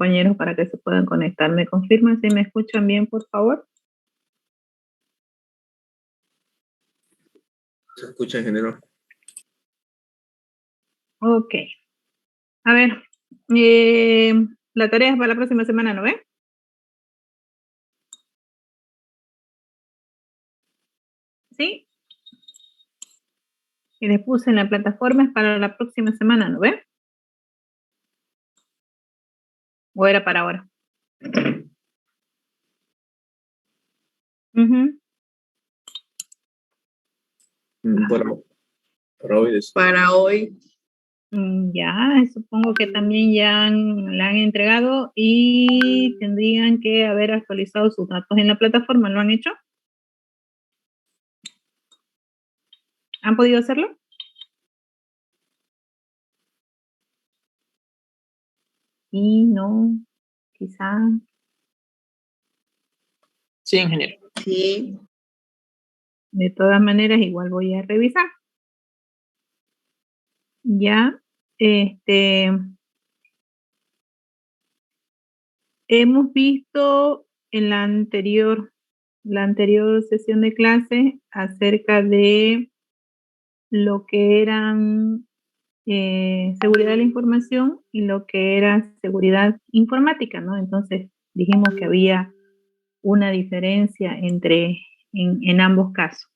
compañeros para que se puedan conectar. ¿Me confirman si me escuchan bien, por favor? Se escucha en general. Ok. A ver, la tarea es para la próxima semana, ¿no ve? ¿Sí? Y les puse en la plataforma es para la próxima semana, ¿no ve? ¿O era para ahora? Ujú. Para hoy. Para hoy. Ya, supongo que también ya la han entregado y tendrían que haber actualizado sus datos en la plataforma. ¿Lo han hecho? ¿Han podido hacerlo? Y no, quizá. Sí, ingeniero. Sí. De todas maneras, igual voy a revisar. Ya, hemos visto en la anterior sesión de clase acerca de lo que eran seguridad de la información y lo que era seguridad informática, ¿no? Entonces dijimos que había una diferencia en ambos casos.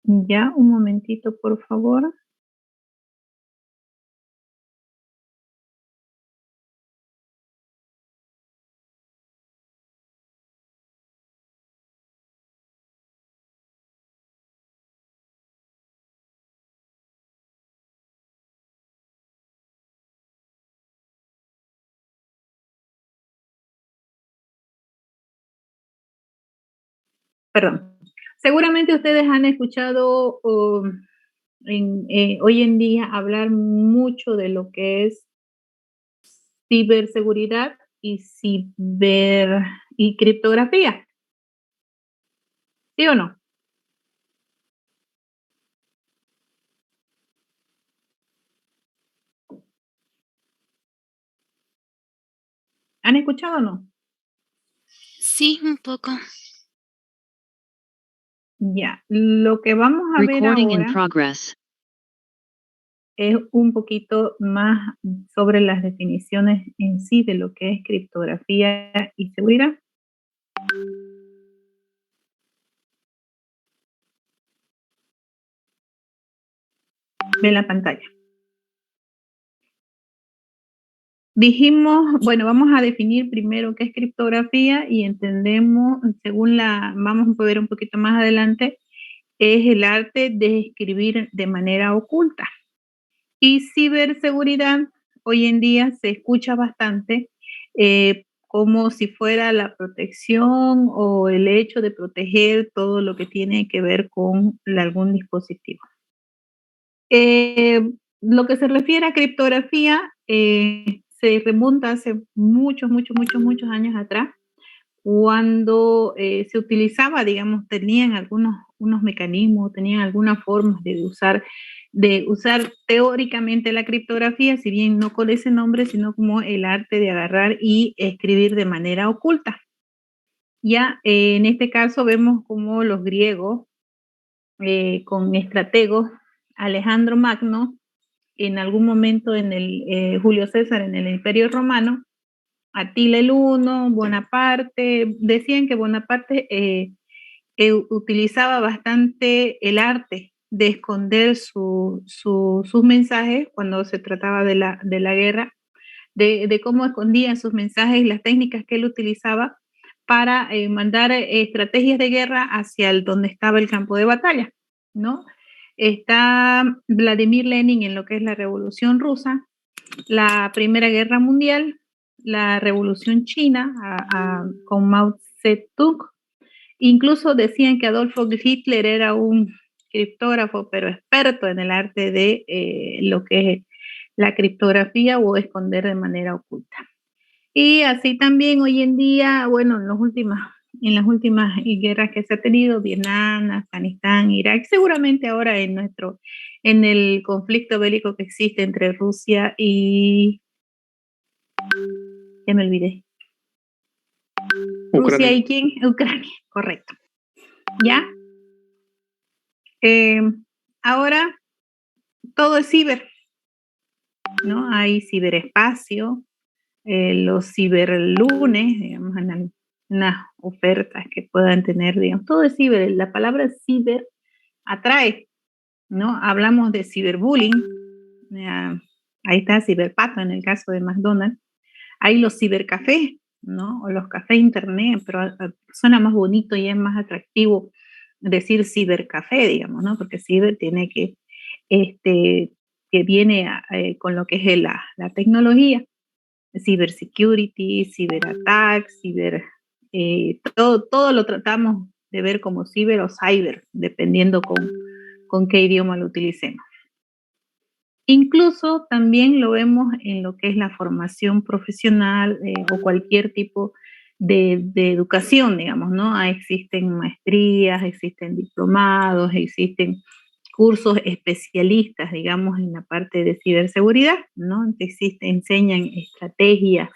Ya, un momentito, por favor. Perdón. Seguramente ustedes han escuchado hoy en día hablar mucho de lo que es ciberseguridad y criptografía. ¿Sí o no? ¿Han escuchado o no? Sí, un poco. Ya, lo que vamos a ver ahora es un poquito más sobre las definiciones en sí de lo que es criptografía y seguridad. Ve la pantalla. Dijimos, bueno, vamos a definir primero qué es criptografía y entendemos, vamos a poder un poquito más adelante, es el arte de escribir de manera oculta. Y ciberseguridad, hoy en día se escucha bastante como si fuera la protección o el hecho de proteger todo lo que tiene que ver con algún dispositivo. Lo que se refiere a criptografía se remonta hace muchos años atrás, cuando se utilizaba, digamos, tenían unos mecanismos, tenían algunas formas de usar teóricamente la criptografía, si bien no con ese nombre, sino como el arte de agarrar y escribir de manera oculta. Ya en este caso vemos como los griegos, con estrategos, Alejandro Magno, en algún momento en Julio César en el Imperio Romano, Atila el Uno, Bonaparte, decían que Bonaparte utilizaba bastante el arte de esconder sus mensajes cuando se trataba de la guerra, de cómo escondía sus mensajes y las técnicas que él utilizaba para mandar estrategias de guerra hacia donde estaba el campo de batalla, ¿no? Está Vladimir Lenin en lo que es la Revolución Rusa, la Primera Guerra Mundial, la Revolución China con Mao Zedong. Incluso decían que Adolfo Hitler era un criptógrafo, pero experto en el arte de lo que es la criptografía o esconder de manera oculta. Y así también hoy en día, bueno, en las últimas guerras que se ha tenido, Vietnam, Afganistán, Irak, seguramente ahora en el conflicto bélico que existe entre Rusia y Ya me olvidé. Ucrania. Rusia y quién? Ucrania, correcto. ¿Ya? Ahora todo es ciber, ¿no? Hay ciberespacio, los ciberlunes, digamos, en unas ofertas que puedan tener, digamos, todo es ciber. La palabra ciber atrae, ¿no? Hablamos de ciberbullying, ahí está ciberpato en el caso de McDonald's. Hay los cibercafés, ¿no? O los cafés internet, pero suena más bonito y es más atractivo decir cibercafé, digamos, ¿no? Porque ciber tiene que viene con lo que es la tecnología, cybersecurity, cyberattacks, todo lo tratamos de ver como ciber o cyber, dependiendo con qué idioma lo utilicemos. Incluso también lo vemos en lo que es la formación profesional o cualquier tipo de educación, digamos, ¿no? Existen maestrías, existen diplomados, existen cursos especialistas, digamos, en la parte de ciberseguridad, ¿no? Enseñan estrategias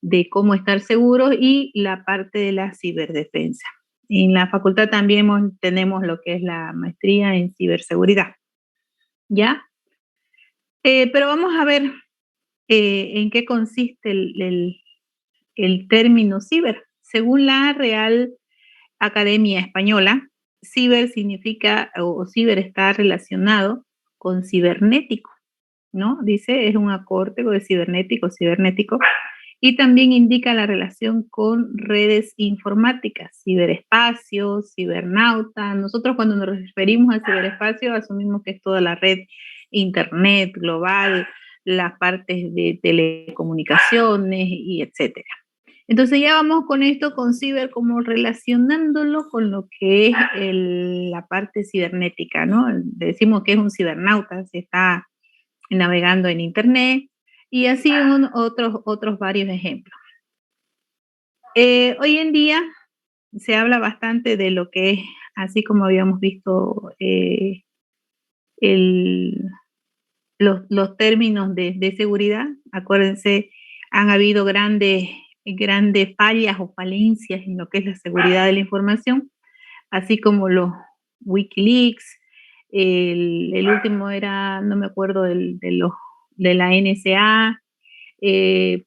de cómo estar seguros y la parte de la ciberdefensa. En la facultad también tenemos lo que es la maestría en ciberseguridad, ¿ya? Pero vamos a ver en qué consiste el término ciber. Según la Real Academia Española, ciber significa, o ciber está relacionado con cibernético, ¿no? Dice, es un acorde de cibernético, y también indica la relación con redes informáticas, ciberespacio, cibernauta. Nosotros cuando nos referimos al ciberespacio asumimos que es toda la red internet global, las partes de telecomunicaciones y etcétera. Entonces ya vamos con esto, con ciber, como relacionándolo con lo que es la parte cibernética, ¿no? Decimos que es un cibernauta, se está navegando en internet, y así otros varios ejemplos. Hoy en día se habla bastante de lo que es, así como habíamos visto los términos de seguridad. Acuérdense, han habido grandes fallas o falencias en lo que es la seguridad de la información, así como los Wikileaks. El último era, no me acuerdo, de la NSA,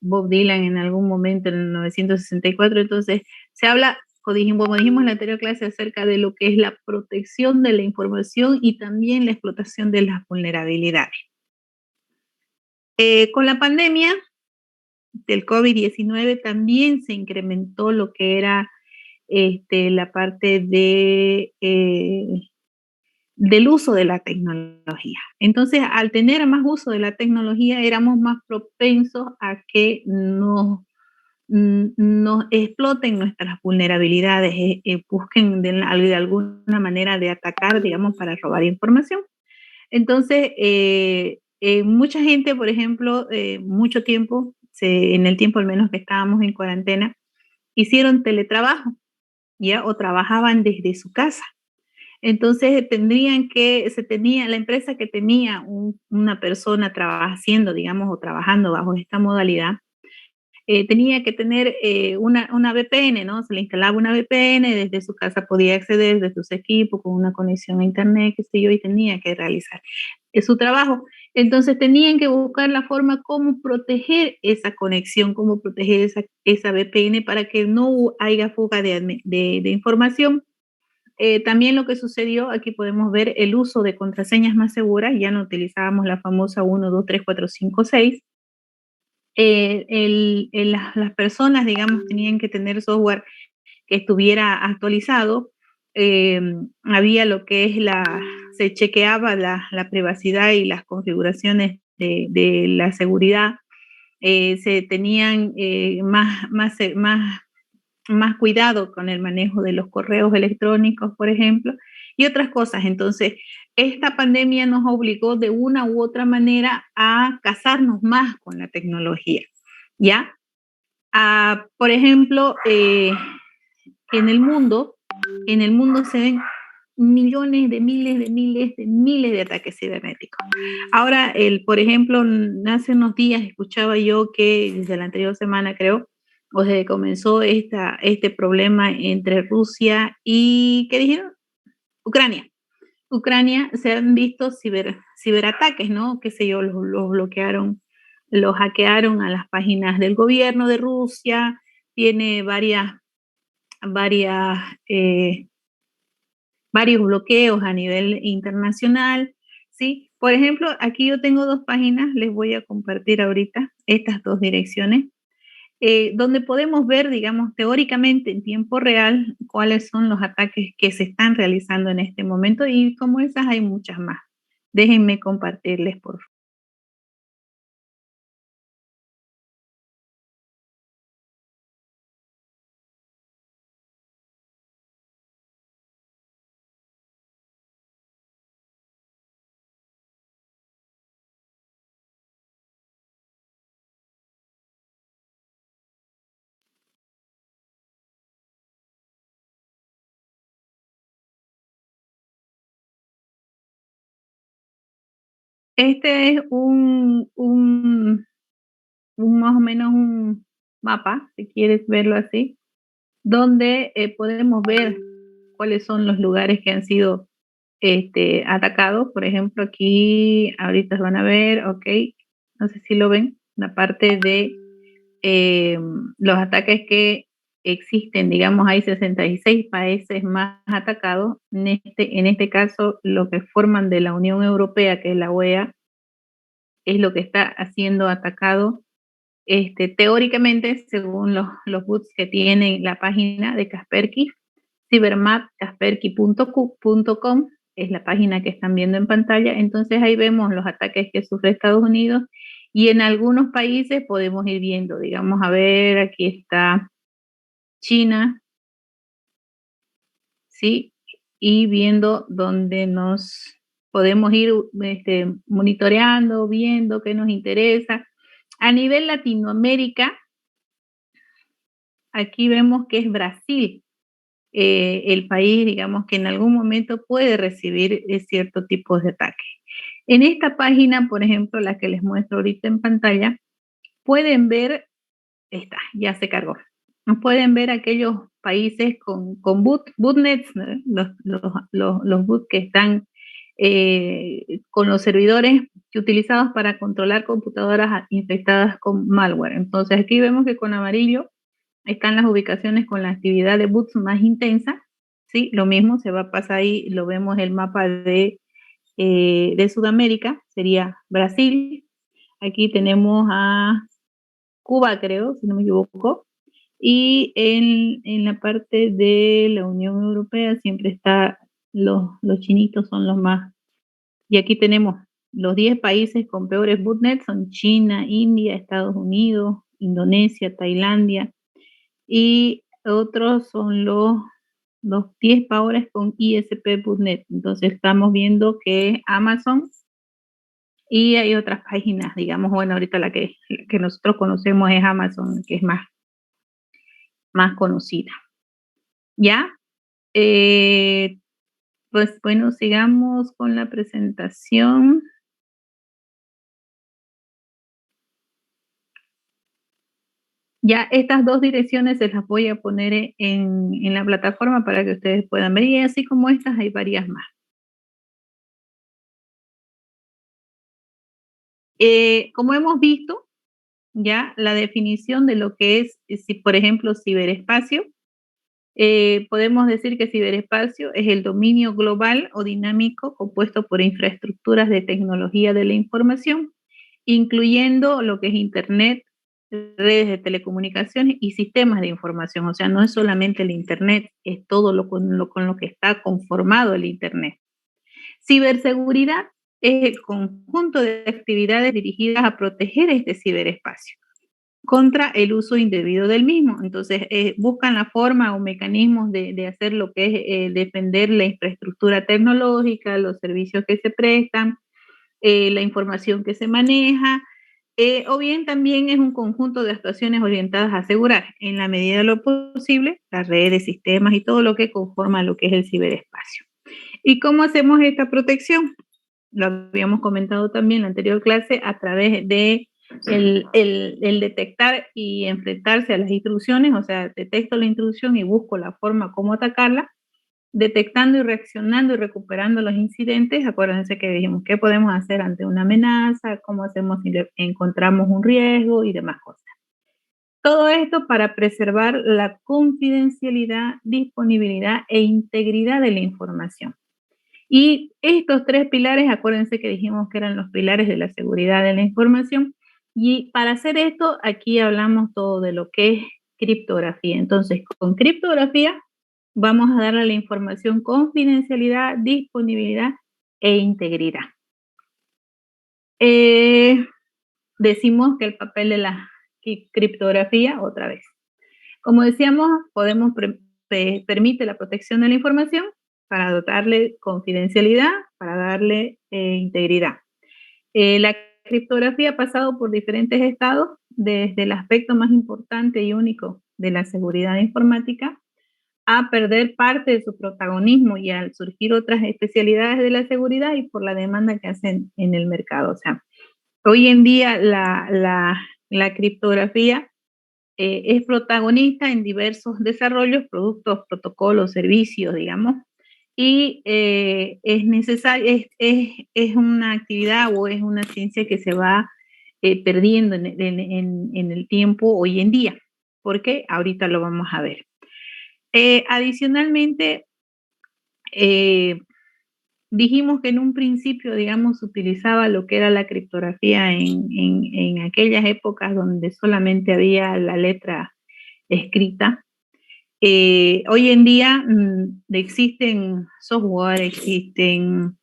Bob Dylan en algún momento en 1964. Entonces se habla, como dijimos en la anterior clase, acerca de lo que es la protección de la información y también la explotación de las vulnerabilidades. Con la pandemia del COVID-19 también se incrementó lo que era la parte del uso de la tecnología. Entonces, al tener más uso de la tecnología, éramos más propensos a que nos exploten nuestras vulnerabilidades, busquen de alguna manera de atacar, digamos, para robar información. Entonces, mucha gente, por ejemplo, mucho tiempo, en el tiempo al menos que estábamos en cuarentena, hicieron teletrabajo, ¿ya? O trabajaban desde su casa. Entonces, la empresa que tenía una persona haciendo, digamos, o trabajando bajo esta modalidad, tenía que tener una VPN, ¿no? Se le instalaba una VPN, desde su casa podía acceder, desde sus equipos, con una conexión a internet, qué sé yo, y tenía que realizar su trabajo. Entonces tenían que buscar la forma cómo proteger esa conexión, cómo proteger esa VPN para que no haya fuga de información. También lo que sucedió, aquí podemos ver el uso de contraseñas más seguras, ya no utilizábamos la famosa 1, 2, 3, 4, 5, 6. Las personas, digamos, tenían que tener software que estuviera actualizado. Había lo que es se chequeaba la privacidad y las configuraciones de la seguridad. Se tenían más cuidado con el manejo de los correos electrónicos, por ejemplo, y otras cosas. Entonces, esta pandemia nos obligó de una u otra manera a casarnos más con la tecnología, ¿ya? Por ejemplo, en el mundo se ven millones de miles de ataques cibernéticos. Ahora, por ejemplo, hace unos días escuchaba yo que desde la anterior semana, creo, o desde que comenzó este problema entre Rusia y, ¿qué dijeron? Ucrania. Ucrania se han visto ciberataques, ¿no? Qué sé yo, los bloquearon, los hackearon a las páginas del gobierno de Rusia, tiene varias, varios bloqueos a nivel internacional, ¿sí? Por ejemplo, aquí yo tengo dos páginas, les voy a compartir ahorita estas dos direcciones, donde podemos ver, digamos, teóricamente en tiempo real cuáles son los ataques que se están realizando en este momento y como esas hay muchas más. Déjenme compartirles, por favor. Este es un más o menos un mapa, si quieres verlo así, donde podemos ver cuáles son los lugares que han sido atacados. Por ejemplo, aquí ahorita van a ver, ok, no sé si lo ven, la parte de los ataques que existen, digamos, hay 66 países más atacados. En este caso, lo que forman de la Unión Europea, que es la UEA, es lo que está siendo atacado teóricamente, según los boots que tiene la página de Kaspersky, cybermatkaspersky.com es la página que están viendo en pantalla. Entonces ahí vemos los ataques que sufre Estados Unidos y en algunos países podemos ir viendo, digamos, a ver, aquí está China, ¿sí? Y viendo dónde nos podemos ir monitoreando, viendo qué nos interesa. A nivel Latinoamérica, aquí vemos que es Brasil, el país, digamos, que en algún momento puede recibir cierto tipo de ataque. En esta página, por ejemplo, la que les muestro ahorita en pantalla, pueden ver, ya se cargó, pueden ver aquellos países con bootnets, ¿no? Los boots que están con los servidores utilizados para controlar computadoras infectadas con malware. Entonces aquí vemos que con amarillo están las ubicaciones con la actividad de boots más intensa, ¿sí? Lo mismo se va a pasar ahí, lo vemos el mapa de Sudamérica, sería Brasil. Aquí tenemos a Cuba, creo, si no me equivoco. Y en la parte de la Unión Europea siempre está, los chinitos son los más. Y aquí tenemos los 10 países con peores bootnets, son China, India, Estados Unidos, Indonesia, Tailandia, y otros son los 10 países con ISP.net. Entonces estamos viendo que Amazon y hay otras páginas, digamos, bueno, ahorita la que nosotros conocemos es Amazon, que es más conocida. ¿Ya? Pues bueno, sigamos con la presentación. Ya estas dos direcciones se las voy a poner en la plataforma para que ustedes puedan ver, y así como estas hay varias más. Como hemos visto, ya la definición de lo que es, si por ejemplo, ciberespacio, podemos decir que ciberespacio es el dominio global o dinámico compuesto por infraestructuras de tecnología de la información, incluyendo lo que es Internet, redes de telecomunicaciones y sistemas de información. O sea, no es solamente el Internet, es todo con lo que está conformado el Internet. Ciberseguridad es el conjunto de actividades dirigidas a proteger este ciberespacio contra el uso indebido del mismo. Entonces, buscan la forma o mecanismos de hacer lo que es defender la infraestructura tecnológica, los servicios que se prestan, la información que se maneja, o bien también es un conjunto de actuaciones orientadas a asegurar, en la medida de lo posible, las redes, sistemas y todo lo que conforma lo que es el ciberespacio. ¿Y cómo hacemos esta protección? Lo habíamos comentado también en la anterior clase, a través de el detectar y enfrentarse a las intrusiones, o sea, detecto la intrusión y busco la forma como atacarla, detectando y reaccionando y recuperando los incidentes. Acuérdense que dijimos qué podemos hacer ante una amenaza, cómo hacemos si encontramos un riesgo y demás cosas. Todo esto para preservar la confidencialidad, disponibilidad e integridad de la información. Y estos tres pilares, acuérdense que dijimos que eran los pilares de la seguridad de la información. Y para hacer esto, aquí hablamos todo de lo que es criptografía. Entonces, con criptografía vamos a darle a la información confidencialidad, disponibilidad e integridad. Decimos que el papel de la criptografía, otra vez. Como decíamos, permite la protección de la información para dotarle confidencialidad, para darle integridad. La criptografía ha pasado por diferentes estados, desde el aspecto más importante y único de la seguridad informática, a perder parte de su protagonismo y al surgir otras especialidades de la seguridad y por la demanda que hacen en el mercado. O sea, hoy en día la criptografía es protagonista en diversos desarrollos, productos, protocolos, servicios, digamos, y es necesario, es una actividad o es una ciencia que se va perdiendo en el tiempo hoy en día, porque ahorita lo vamos a ver. Adicionalmente, dijimos que en un principio, digamos, se utilizaba lo que era la criptografía en aquellas épocas donde solamente había la letra escrita. Hoy en día existen software, existen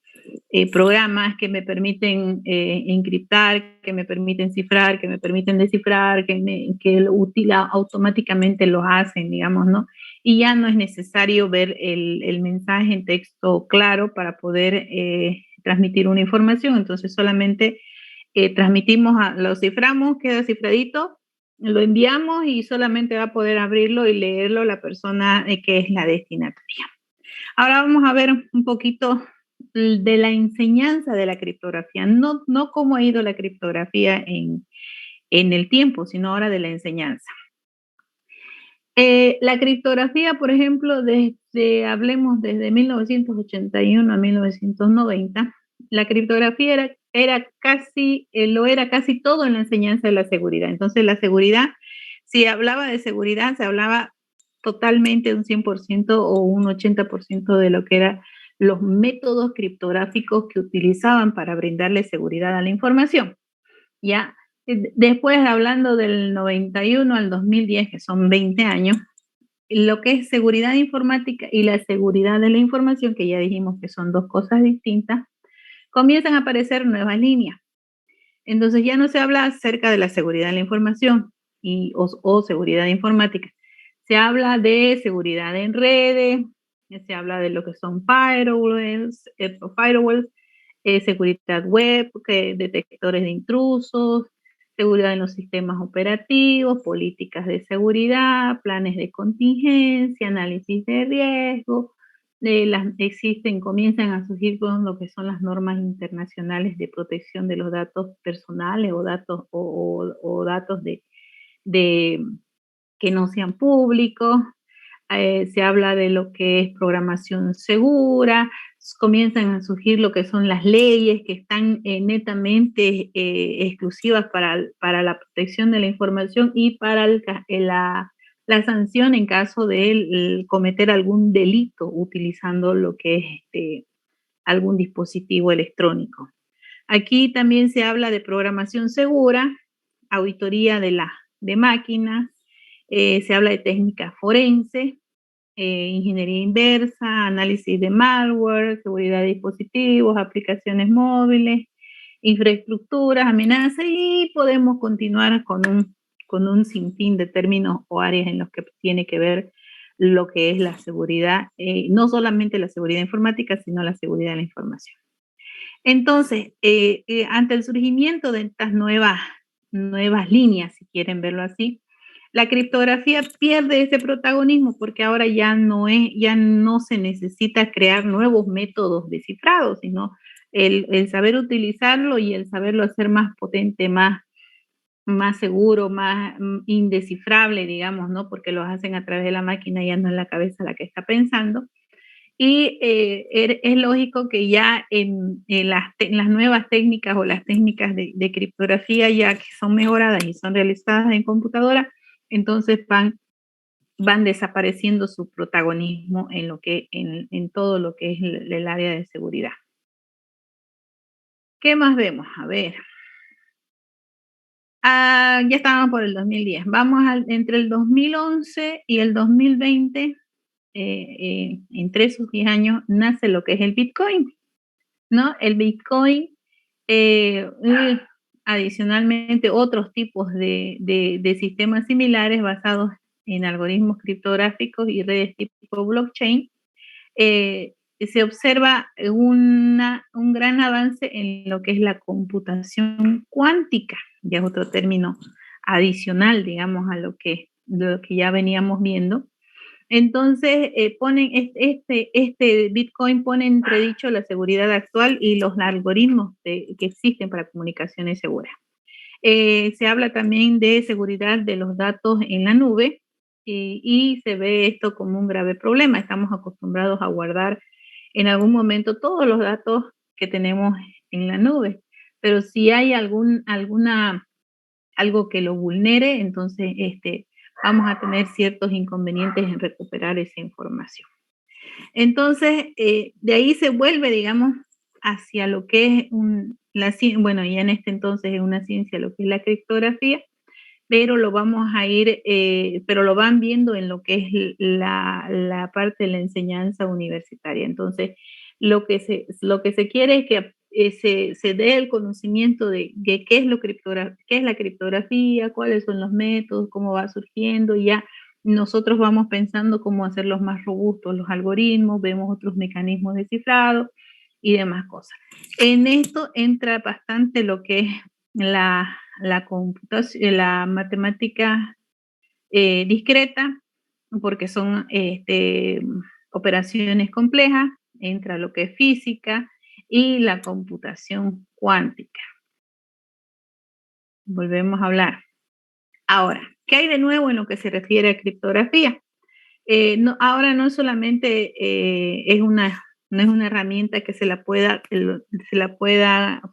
programas que me permiten encriptar, que me permiten cifrar, que me permiten descifrar, que automáticamente lo hacen, digamos, ¿no? Y ya no es necesario ver el mensaje en texto claro para poder transmitir una información, entonces solamente lo ciframos, queda cifradito, lo enviamos y solamente va a poder abrirlo y leerlo la persona que es la destinataria. Ahora vamos a ver un poquito de la enseñanza de la criptografía, no cómo ha ido la criptografía en el tiempo, sino ahora de la enseñanza. La criptografía, por ejemplo, hablemos desde 1981 a 1990, la criptografía lo era casi todo en la enseñanza de la seguridad. Entonces, la seguridad, si hablaba de seguridad, se hablaba totalmente de un 100% o un 80% de lo que eran los métodos criptográficos que utilizaban para brindarle seguridad a la información. Ya, después hablando del 91 al 2010, que son 20 años, lo que es seguridad informática y la seguridad de la información, que ya dijimos que son dos cosas distintas, comienzan a aparecer nuevas líneas. Entonces ya no se habla acerca de la seguridad de la información o seguridad informática. Se habla de seguridad en redes, se habla de lo que son firewalls, seguridad web, detectores de intrusos, seguridad en los sistemas operativos, políticas de seguridad, planes de contingencia, análisis de riesgo. Comienzan a surgir con lo que son las normas internacionales de protección de los datos personales o datos de que no sean públicos. Se habla de lo que es programación segura, comienzan a surgir lo que son las leyes que están netamente exclusivas para la protección de la información y para la sanción en caso de cometer algún delito utilizando lo que es algún dispositivo electrónico. Aquí también se habla de programación segura, auditoría de máquinas, se habla de técnica forense, ingeniería inversa, análisis de malware, seguridad de dispositivos, aplicaciones móviles, infraestructuras, amenazas, y podemos continuar con un sinfín de términos o áreas en los que tiene que ver lo que es la seguridad, no solamente la seguridad informática, sino la seguridad de la información. Entonces, ante el surgimiento de estas nuevas líneas, si quieren verlo así, la criptografía pierde ese protagonismo porque ahora ya no se necesita crear nuevos métodos de cifrado, sino el saber utilizarlo y el saberlo hacer más potente, más seguro, más indescifrable, digamos, ¿no? Porque lo hacen a través de la máquina, ya no es la cabeza la que está pensando. Y es lógico que ya en las nuevas técnicas o las técnicas de criptografía ya que son mejoradas y son realizadas en computadora, entonces van desapareciendo su protagonismo en todo lo que es el área de seguridad. ¿Qué más vemos? A ver. Ya estábamos por el 2010. Entre el 2011 y el 2020, entre esos 10 años, nace lo que es el Bitcoin, ¿no? El Bitcoin, adicionalmente otros tipos de sistemas similares basados en algoritmos criptográficos y redes tipo blockchain, se observa un gran avance en lo que es la computación cuántica, ya es otro término adicional, digamos, a lo que ya veníamos viendo. Entonces, este Bitcoin pone en entredicho la seguridad actual y los algoritmos que existen para comunicaciones seguras. Se habla también de seguridad de los datos en la nube y se ve esto como un grave problema. Estamos acostumbrados a guardar en algún momento todos los datos que tenemos en la nube, pero si hay algo que lo vulnere, entonces vamos a tener ciertos inconvenientes en recuperar esa información. Entonces, de ahí se vuelve, digamos, hacia lo que es bueno, ya en este entonces es una ciencia lo que es la criptografía, pero lo vamos a ir, pero lo van viendo en lo que es la parte de la enseñanza universitaria. Entonces, lo que se quiere es que se dé el conocimiento de qué es qué es la criptografía, cuáles son los métodos, cómo va surgiendo, y ya nosotros vamos pensando cómo hacerlos más robustos los algoritmos, vemos otros mecanismos de cifrado y demás cosas. En esto entra bastante lo que es la computación, la matemática discreta, porque son operaciones complejas, entra lo que es física y la computación cuántica. Volvemos a hablar. Ahora, ¿qué hay de nuevo en lo que se refiere a criptografía? Ahora no solamente no es una herramienta que se la pueda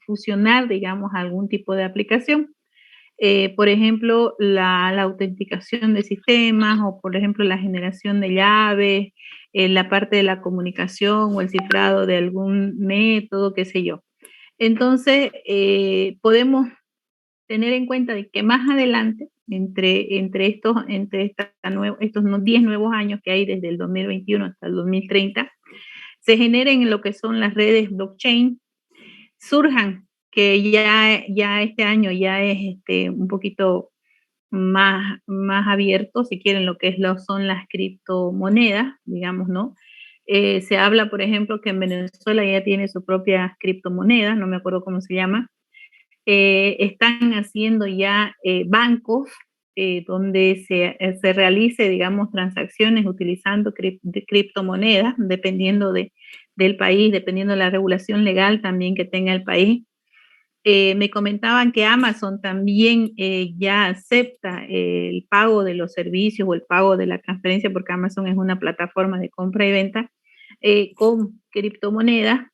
fusionar, digamos, a algún tipo de aplicación. Por ejemplo, la autenticación de sistemas o, por ejemplo, la generación de llaves, la parte de la comunicación o el cifrado de algún método, qué sé yo. Entonces, podemos tener en cuenta de que más adelante, estos 10 nuevos años que hay desde el 2021 hasta el 2030, se generen lo que son las redes blockchain, surjan, que ya este año ya es un poquito más abierto, si quieren, son las criptomonedas, digamos, ¿no? Se habla, por ejemplo, que en Venezuela ya tiene su propia criptomoneda, no me acuerdo cómo se llama. Están haciendo ya bancos donde se realice, digamos, transacciones utilizando criptomonedas, dependiendo del país, dependiendo de la regulación legal también que tenga el país. Me comentaban que Amazon también ya acepta el pago de los servicios o el pago de la transferencia, porque Amazon es una plataforma de compra y venta con criptomonedas.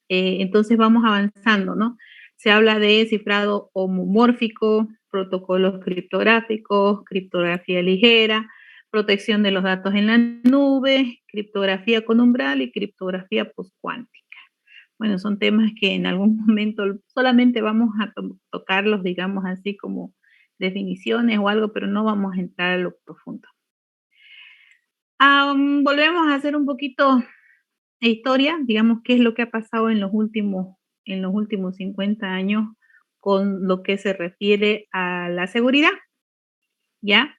Entonces vamos avanzando, ¿no? Se habla de cifrado homomórfico, protocolos criptográficos, criptografía ligera, protección de los datos en la nube, criptografía con umbral y criptografía postcuántica. Bueno, son temas que en algún momento solamente vamos a tocarlos, digamos así, como definiciones o algo, pero no vamos a entrar a lo profundo. Volvemos a hacer un poquito de historia, digamos, qué es lo que ha pasado en los últimos 50 años con lo que se refiere a la seguridad, ¿ya?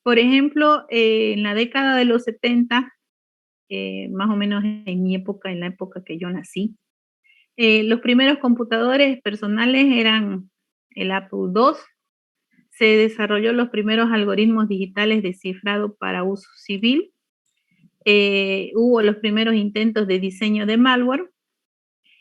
Por ejemplo, en la década de los 70, más o menos en mi época, en la época que yo nací, los primeros computadores personales eran el Apple II, se desarrolló los primeros algoritmos digitales de cifrado para uso civil, hubo los primeros intentos de diseño de malware.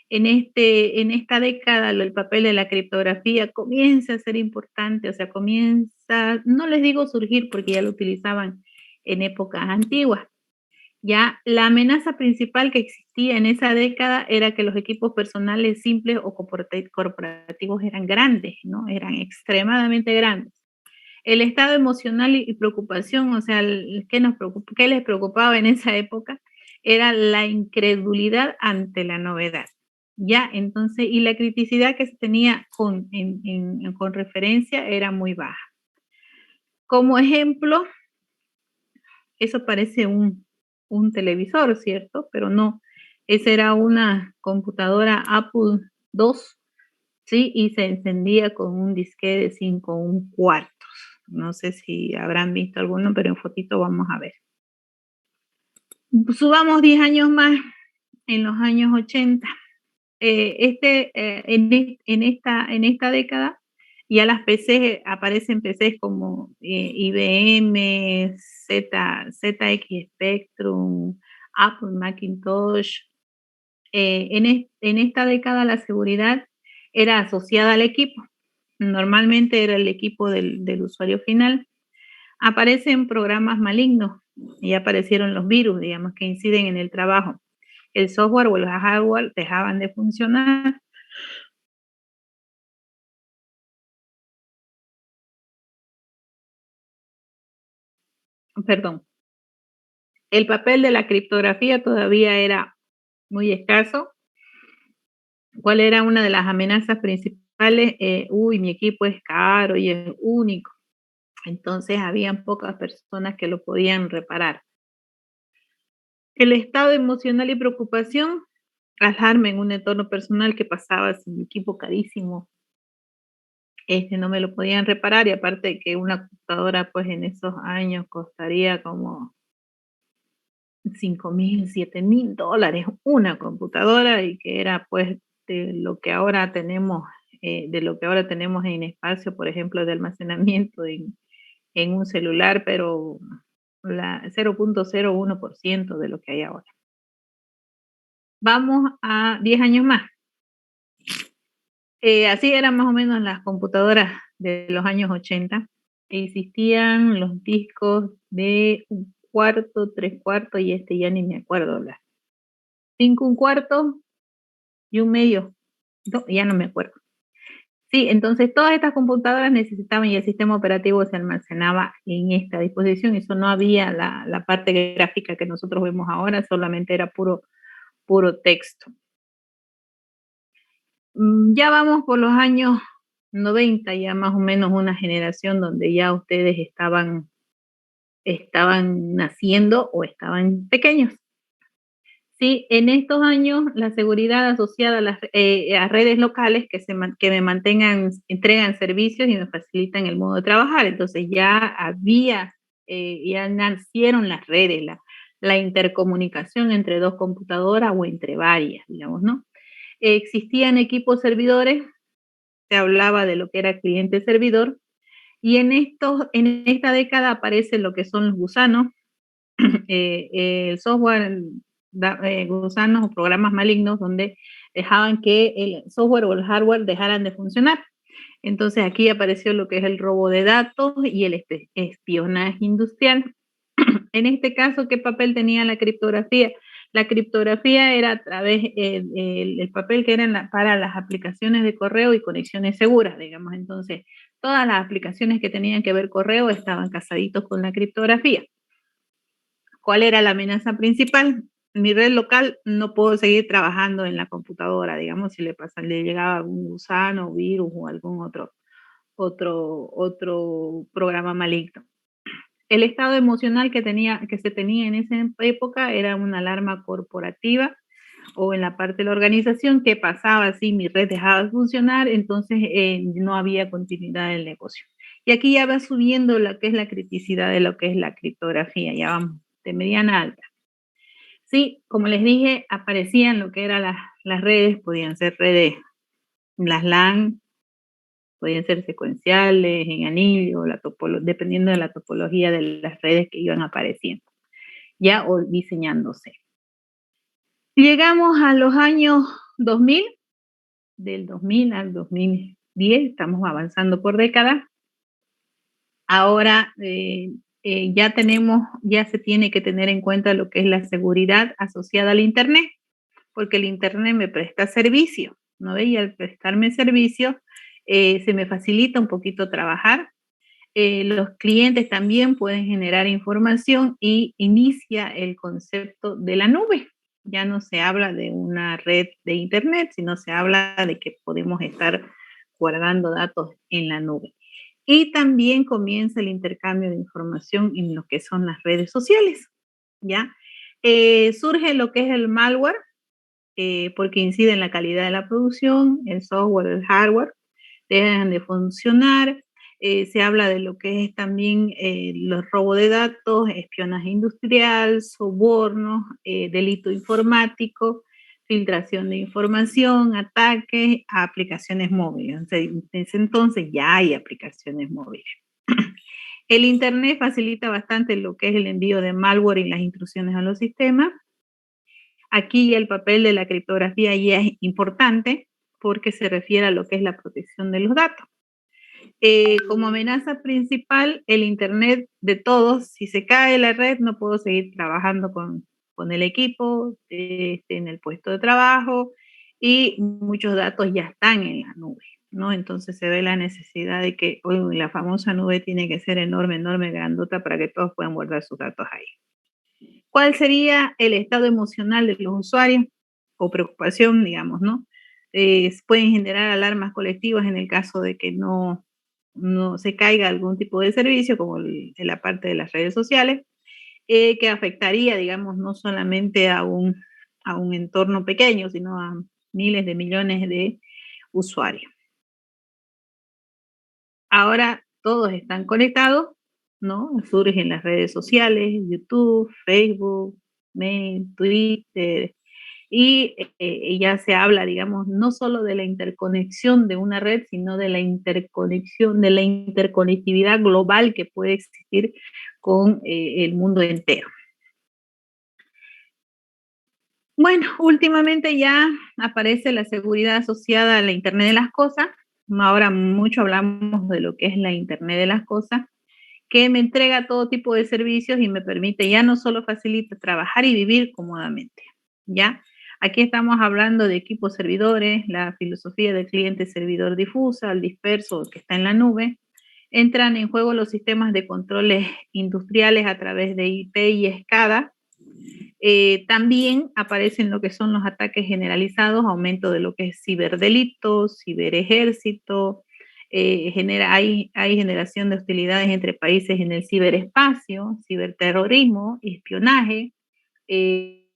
En esta década el papel de la criptografía comienza a ser importante, o sea, comienza, no les digo surgir porque ya lo utilizaban en épocas antiguas. Ya la amenaza principal que existía en esa década era que los equipos personales simples o corporativos eran grandes, ¿no? Eran extremadamente grandes. El estado emocional y preocupación, o sea, ¿qué les preocupaba en esa época? Era la incredulidad ante la novedad. Ya, entonces, y la criticidad que se tenía con referencia era muy baja. Como ejemplo, eso parece un televisor, ¿cierto? Pero no, esa era una computadora Apple II, ¿sí? Y se encendía con un disque de 5 1/4. No sé si habrán visto alguno, pero en fotito vamos a ver. Subamos 10 años más, en los años 80. En esta década ya las PCs, aparecen PCs como IBM, ZX Spectrum, Apple Macintosh. En esta década la seguridad era asociada al equipo. Normalmente era el equipo del usuario final. Aparecen programas malignos y aparecieron los virus, digamos, que inciden en el trabajo. El software o el hardware dejaban de funcionar. Perdón. El papel de la criptografía todavía era muy escaso. ¿Cuál era una de las amenazas principales? Mi equipo es caro y es único. Entonces habían pocas personas que lo podían reparar. El estado emocional y preocupación, alejarme en un entorno personal que pasaba sin equipo carísimo. No me lo podían reparar, y aparte de que una computadora, pues, en esos años costaría como 5.000, $7.000 una computadora, y que era, pues, de lo que ahora tenemos, en espacio, por ejemplo, de almacenamiento en un celular, pero la 0.01% de lo que hay ahora. Vamos a 10 años más. Así eran más o menos las computadoras de los años 80. Existían los discos de 1/4, 3/4, y ya ni me acuerdo, 5 1/4 y 1/2. No, ya no me acuerdo. Sí, entonces todas estas computadoras necesitaban, y el sistema operativo se almacenaba en esta disposición. Eso no había la parte gráfica que nosotros vemos ahora, solamente era puro texto. Ya vamos por los años 90, ya más o menos una generación donde ya ustedes estaban naciendo o estaban pequeños. Sí, en estos años la seguridad asociada a redes locales que me entregan servicios y me facilitan el modo de trabajar. Entonces ya nacieron las redes, la intercomunicación entre dos computadoras o entre varias, digamos, ¿no? Existían equipos servidores, se hablaba de lo que era cliente-servidor, y en esta década aparecen lo que son los gusanos, el software, gusanos o programas malignos, donde dejaban que el software o el hardware dejaran de funcionar. Entonces aquí apareció lo que es el robo de datos y el espionaje industrial. En este caso, ¿qué papel tenía la criptografía? La criptografía era a través el papel que era para las aplicaciones de correo y conexiones seguras, digamos. Entonces, todas las aplicaciones que tenían que ver correo estaban casaditos con la criptografía. ¿Cuál era la amenaza principal? Mi red local, no puedo seguir trabajando en la computadora, digamos, si le llegaba algún gusano, virus o algún otro programa maligno. El estado emocional que se tenía en esa época era una alarma corporativa, o en la parte de la organización, que pasaba si mi red dejaba de funcionar, entonces no había continuidad del negocio. Y aquí ya va subiendo lo que es la criticidad de lo que es la criptografía, ya vamos de mediana a alta. Sí, como les dije, aparecían lo que eran las redes, podían ser redes, las LAN, podían ser secuenciales, en anillo, dependiendo de la topología de las redes que iban apareciendo, ya, o diseñándose. Llegamos a los años 2000, del 2000 al 2010, estamos avanzando por décadas. Ahora ya se tiene que tener en cuenta lo que es la seguridad asociada al Internet, porque el Internet me presta servicio, ¿no ve? Y al prestarme servicio, se me facilita un poquito trabajar. Los clientes también pueden generar información y inicia el concepto de la nube. Ya no se habla de una red de Internet, sino se habla de que podemos estar guardando datos en la nube. Y también comienza el intercambio de información en lo que son las redes sociales, ¿ya? Surge lo que es el malware, porque incide en la calidad de la producción, el software, el hardware, dejan de funcionar. Se habla de lo que es también los robos de datos, espionaje industrial, sobornos, delito informático, filtración de información, ataques a aplicaciones móviles. O sea, desde entonces ya hay aplicaciones móviles. El Internet facilita bastante lo que es el envío de malware y las intrusiones a los sistemas. Aquí el papel de la criptografía ya es importante porque se refiere a lo que es la protección de los datos. Como amenaza principal, el Internet de todos. Si se cae la red, no puedo seguir trabajando con el equipo, en el puesto de trabajo, y muchos datos ya están en la nube, ¿no? Entonces se ve la necesidad de que la famosa nube tiene que ser enorme, enorme, grandota para que todos puedan guardar sus datos ahí. ¿Cuál sería el estado emocional de los usuarios o preocupación, digamos, ¿no? Pueden generar alarmas colectivas en el caso de que no se caiga algún tipo de servicio, como en la parte de las redes sociales, que afectaría, digamos, no solamente a un entorno pequeño, sino a miles de millones de usuarios. Ahora todos están conectados, ¿no? Surgen las redes sociales, YouTube, Facebook, Mail, Twitter, y ya se habla, digamos, no solo de la interconexión de una red, sino de la interconexión, de la interconectividad global que puede existir con el mundo entero. Bueno, últimamente ya aparece la seguridad asociada a la Internet de las cosas. Ahora mucho hablamos de lo que es la Internet de las cosas, que me entrega todo tipo de servicios y me permite ya no solo facilita trabajar y vivir cómodamente, ¿ya? Aquí estamos hablando de equipos servidores, la filosofía del cliente servidor difusa, el disperso que está en la nube. Entran en juego los sistemas de controles industriales a través de IP y SCADA. También aparecen lo que son los ataques generalizados, aumento de lo que es ciberdelitos, ciberejército, hay generación de hostilidades entre países en el ciberespacio, ciberterrorismo, espionaje.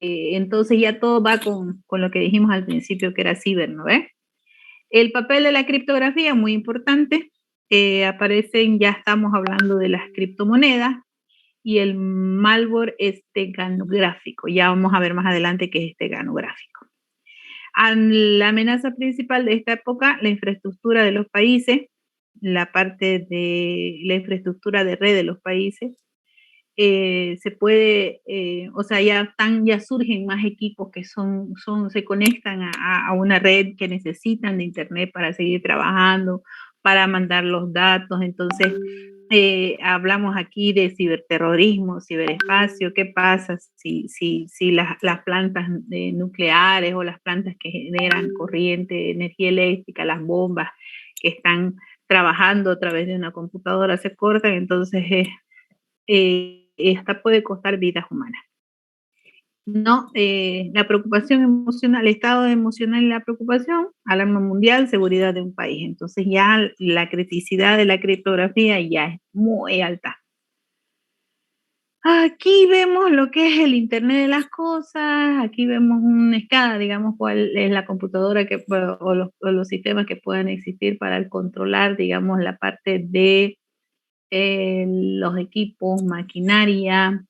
Entonces ya todo va con lo que dijimos al principio que era ciber, ¿no ves? El papel de la criptografía, muy importante. Aparecen, ya estamos hablando de las criptomonedas, y el malware esteganográfico. Ya vamos a ver más adelante qué es esteganográfico. La amenaza principal de esta época, la infraestructura de los países, la parte de la infraestructura de red de los países. Se puede, o sea, ya surgen más equipos que se conectan a una red que necesitan de Internet para seguir trabajando, para mandar los datos. Entonces, hablamos aquí de ciberterrorismo, ciberespacio. ¿Qué pasa si las plantas nucleares o las plantas que generan corriente, energía eléctrica, las bombas que están trabajando a través de una computadora se cortan? Entonces, esta puede costar vidas humanas. No, la preocupación emocional, el estado emocional y la preocupación, alarma mundial, seguridad de un país. Entonces ya la criticidad de la criptografía ya es muy alta. Aquí vemos lo que es el Internet de las cosas, aquí vemos una escala, digamos, cuál es la computadora o los sistemas que puedan existir para controlar, digamos, la parte de los equipos, maquinaria,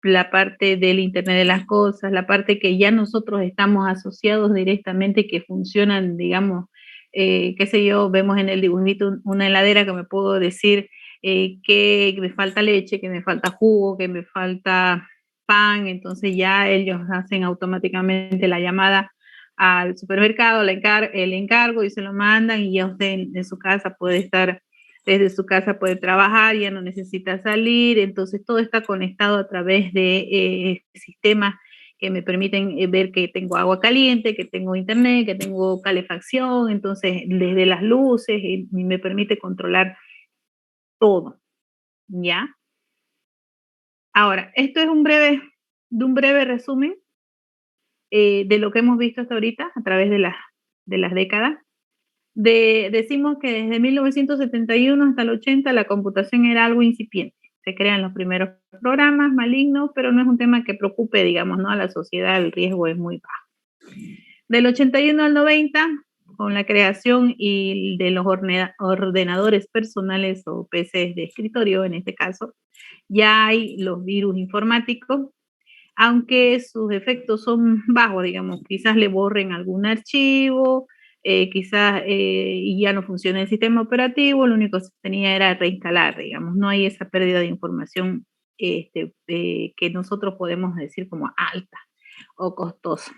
la parte del Internet de las cosas, la parte que ya nosotros estamos asociados directamente, que funcionan, digamos, qué sé yo, vemos en el dibujito una heladera que me puedo decir que me falta leche, que me falta jugo, que me falta pan, entonces ya ellos hacen automáticamente la llamada al supermercado, el encargo y se lo mandan y ya usted en su casa puede estar, desde su casa puede trabajar, ya no necesita salir, entonces todo está conectado a través de sistemas que me permiten ver que tengo agua caliente, que tengo internet, que tengo calefacción, entonces desde las luces y me permite controlar todo, ¿ya? Ahora, esto es de un breve resumen de lo que hemos visto hasta ahorita a través de las décadas. Decimos que desde 1971 hasta el 80 la computación era algo incipiente. Se crean los primeros programas malignos, pero no es un tema que preocupe, digamos, ¿no? A la sociedad, el riesgo es muy bajo. Del 81 al 90, con la creación y de los ordenadores personales o PCs de escritorio, en este caso, ya hay los virus informáticos, aunque sus efectos son bajos, digamos, quizás le borren algún archivo, quizás y ya no funciona el sistema operativo, lo único que se tenía era reinstalar, digamos, no hay esa pérdida de información que nosotros podemos decir como alta o costosa,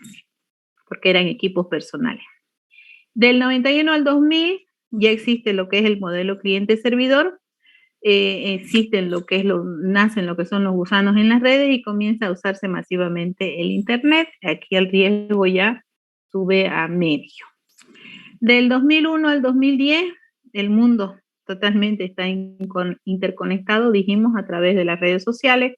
porque eran equipos personales. Del 91 al 2000 ya existe lo que es el modelo cliente-servidor, existen nacen lo que son los gusanos en las redes y comienza a usarse masivamente el Internet. Aquí el riesgo ya sube a medio. Del 2001 al 2010, el mundo totalmente está interconectado, dijimos, a través de las redes sociales,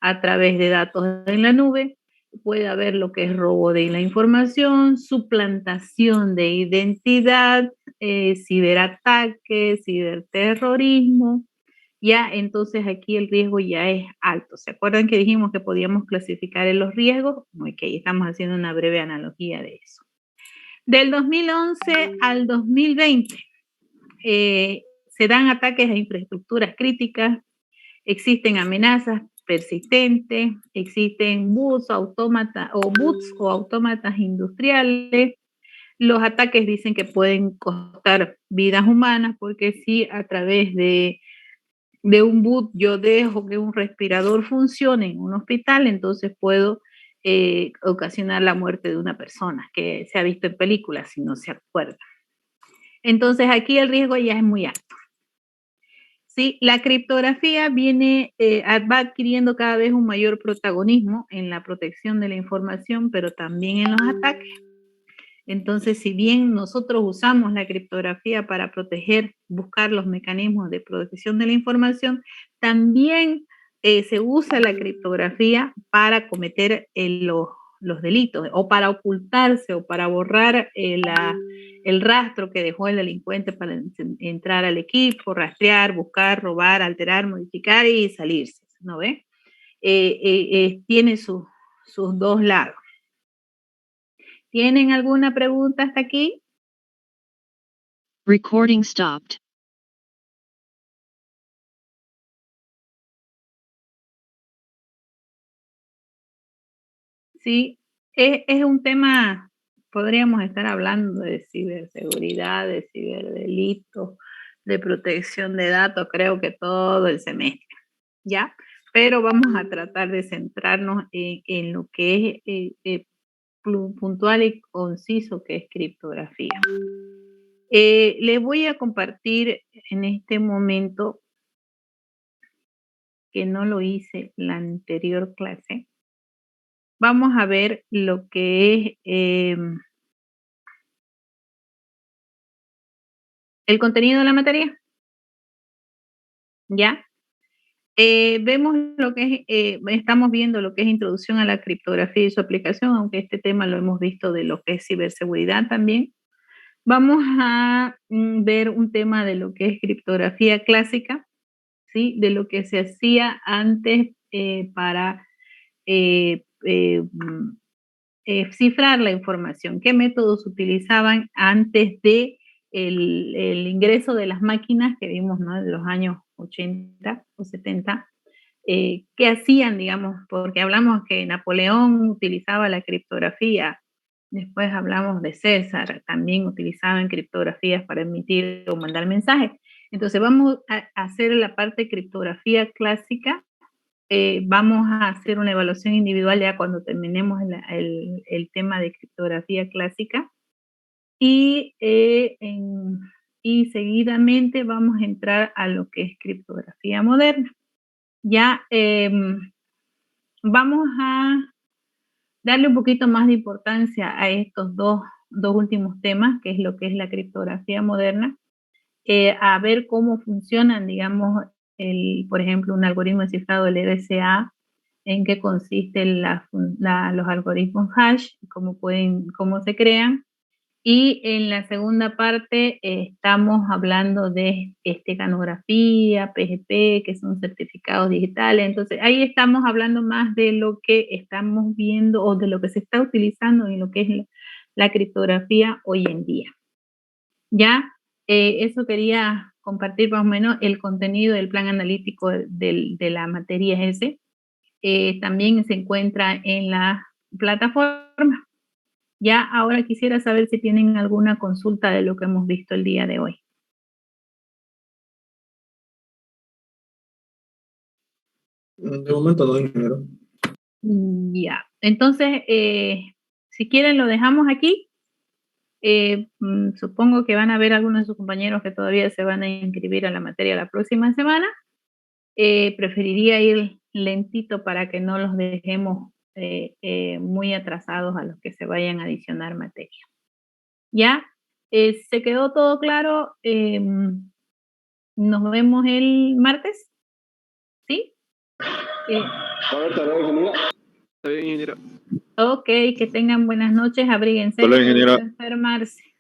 a través de datos en la nube. Puede haber lo que es robo de la información, suplantación de identidad, ciberataques, ciberterrorismo. Ya entonces aquí el riesgo ya es alto. ¿Se acuerdan que dijimos que podíamos clasificar en los riesgos? Ok, estamos haciendo una breve analogía de eso. Del 2011 al 2020 se dan ataques a infraestructuras críticas, existen amenazas persistentes, existen bots o autómatas industriales. Los ataques dicen que pueden costar vidas humanas porque si a través de un boot yo dejo que un respirador funcione en un hospital, entonces puedo ocasionar la muerte de una persona, que se ha visto en películas, si no se acuerda. Entonces aquí el riesgo ya es muy alto. ¿Sí? La criptografía va adquiriendo cada vez un mayor protagonismo en la protección de la información, pero también en los ataques. Entonces, si bien nosotros usamos la criptografía para proteger, buscar los mecanismos de protección de la información, también se usa la criptografía para cometer los delitos o para ocultarse o para borrar el rastro que dejó el delincuente para entrar al equipo, rastrear, buscar, robar, alterar, modificar y salirse, ¿no ve? Tiene sus dos lados. ¿Tienen alguna pregunta hasta aquí? Recording stopped. Sí, es un tema, podríamos estar hablando de ciberseguridad, de ciberdelitos, de protección de datos, creo que todo el semestre, ¿ya? Pero vamos a tratar de centrarnos en lo que es puntual y conciso, que es criptografía. Les voy a compartir en este momento, que no lo hice en la anterior clase, vamos a ver lo que es el contenido de la materia, ¿ya? Vemos lo que es, estamos viendo lo que es introducción a la criptografía y su aplicación, aunque este tema lo hemos visto de lo que es ciberseguridad también. Vamos a ver un tema de lo que es criptografía clásica, ¿sí? De lo que se hacía antes para cifrar la información, qué métodos utilizaban antes de el ingreso de las máquinas que vimos, ¿no? De los años 80 o 70, qué hacían, digamos, porque hablamos que Napoleón utilizaba la criptografía, Después hablamos de César, también utilizaban criptografías para emitir o mandar mensajes. Entonces vamos a hacer la parte de criptografía clásica. Vamos a hacer una evaluación individual ya cuando terminemos el tema de criptografía clásica. Y seguidamente vamos a entrar a lo que es criptografía moderna. Ya vamos a darle un poquito más de importancia a estos dos últimos temas, que es lo que es la criptografía moderna, a ver cómo funcionan, digamos, por ejemplo, un algoritmo de cifrado del RSA, en qué consisten los algoritmos hash, cómo se crean. Y en la segunda parte estamos hablando de esteganografía, PGP, que son certificados digitales. Entonces, ahí estamos hablando más de lo que estamos viendo o de lo que se está utilizando en lo que es la criptografía hoy en día. Ya, eso quería compartir más o menos el contenido del plan analítico de la materia ese. También se encuentra en la plataforma. Ya ahora quisiera saber si tienen alguna consulta de lo que hemos visto el día de hoy. De momento no, ingeniero. Ya, entonces, si quieren lo dejamos aquí. Supongo que van a ver algunos de sus compañeros que todavía se van a inscribir a la materia la próxima semana. Preferiría ir lentito para que no los dejemos muy atrasados a los que se vayan a adicionar materia. ¿Ya? ¿Se quedó todo claro? Nos vemos el martes. ¿Sí? Está bien, ingeniera. Ok, que tengan buenas noches, abríguense, Hola, ingeniera. no enfermarse.